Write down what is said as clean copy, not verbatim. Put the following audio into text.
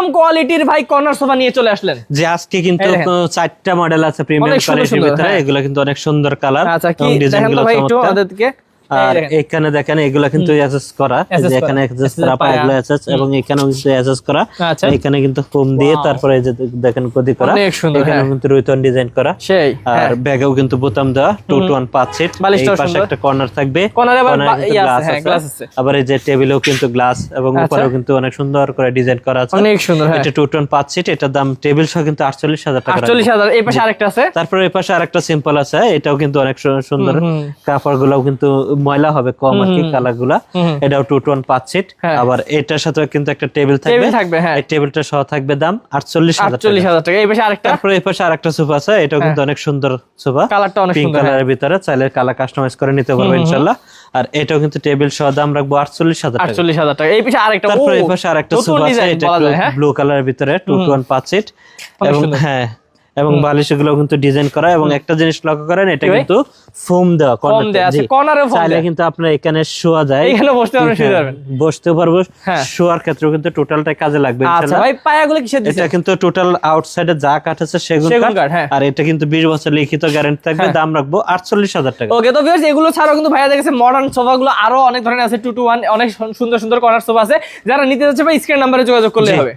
Premium কোয়ালিটির ভাই corner sofa নিয়ে চলে আসলেন। যে আজকে কিন্তু 4টা মডেল আছে প্রিমিয়াম কোয়ালিটির ভিতরে, এগুলো কিন্তু অনেক সুন্দর কালার। আচ্ছা কি দেখেন তো ভাই একটু আমাদেরকে। আর এখানে দেখেন এগুলা কিন্তু অ্যাসেস করা, যে এখানে অ্যাসেস করা পায়াগুলো অ্যাসেস, এবং এখানেও কিন্তু অ্যাসেস করা। এখানে কিন্তু ফোম দিয়ে তারপরে এই যে দেখেন গদি করা, এখানে কিন্তু রুইতন ডিজাইন করা। সেই আর ব্যাগেও কিন্তু বোতাম দেওয়া, 2 to 1 5 সিট। এই পাশে একটা কর্নার থাকবে, কর্নারে আবার গ্লাস আছে। আবার এই যে টেবিলেও কিন্তু গ্লাস, এবং উপরেও কিন্তু অনেক সুন্দর করে ডিজাইন করা আছে, অনেক সুন্দর। এটা 2 to 1 5 সিট। এটার দাম টেবিল সহ কিন্তু 48,000 টাকা। 48,000। এই পাশে আরেকটা আছে, তারপরে এই পাশে আরেকটা সিম্পল আছে, এটাও কিন্তু অনেক সুন্দর। কাপড়গুলোও কিন্তু ময়লা হবে কম আর কি, কালার গুলা। এটাও 2 to 1 5 সিট। আবার এটার সাথে কিন্তু একটা টেবিল থাকবে, এই টেবিলটা সহ থাকবে দাম 48,000 টাকা। এই পাশে আরেকটা, তারপরে এই পাশে আরেকটা সোফা আছে, এটাও কিন্তু অনেক সুন্দর সোফা, কালারটা অনেক পিঙ্ক সুন্দর। কালারের ভিতরে, চাইলে কালার কাস্টমাইজ করে নিতে পারবে ইনশাআল্লাহ। আর এটাও কিন্তু টেবিল সহ দাম রাখবো 48,000 টাকা। 48,000 টাকা। এই পাশে আরেকটা, তারপরে এই পাশে আরেকটা সোফা আছে, এটা ব্লু কালারের ভিতরে 2 to 1 5 সিট। এবং হ্যাঁ, এবং বালিশগুলো কিন্তু ডিজাইন করা। এবং একটা জিনিস লক্ষ্য করেন, এটা কিন্তু ফোম দেওয়া, কর্নারে চাইলে কিন্তু আপনার এখানে শোয়া যায়, এখানে বসতে পারবো। শোয়ার ক্ষেত্রেও কিন্তু টোটালটাই কাজে লাগবে ইনশাআল্লাহ। ভাই পায়াগুলো কিসের দিছেন? এটা কিন্তু টোটাল আউটসাইডে যা কাঠ আছে সেগুন কাঠ। আর এটা কিন্তু 20 বছর লিখিত গ্যারান্টি থাকবে, দাম রাখবো 48,000 টাকা। ওকে, তো ভিউয়ার্স এগুলো ছাড়াও কিন্তু ভাইয়া দেখেছে মডার্ন সোফাগুলো আরো অনেক ধরনের আছে, 2 to 1 অনেক সুন্দর সুন্দর কর্নার সোফা আছে। যারা নিতে যাচ্ছে ভাই স্ক্রিন নম্বরে যোগাযোগ করলে হবে।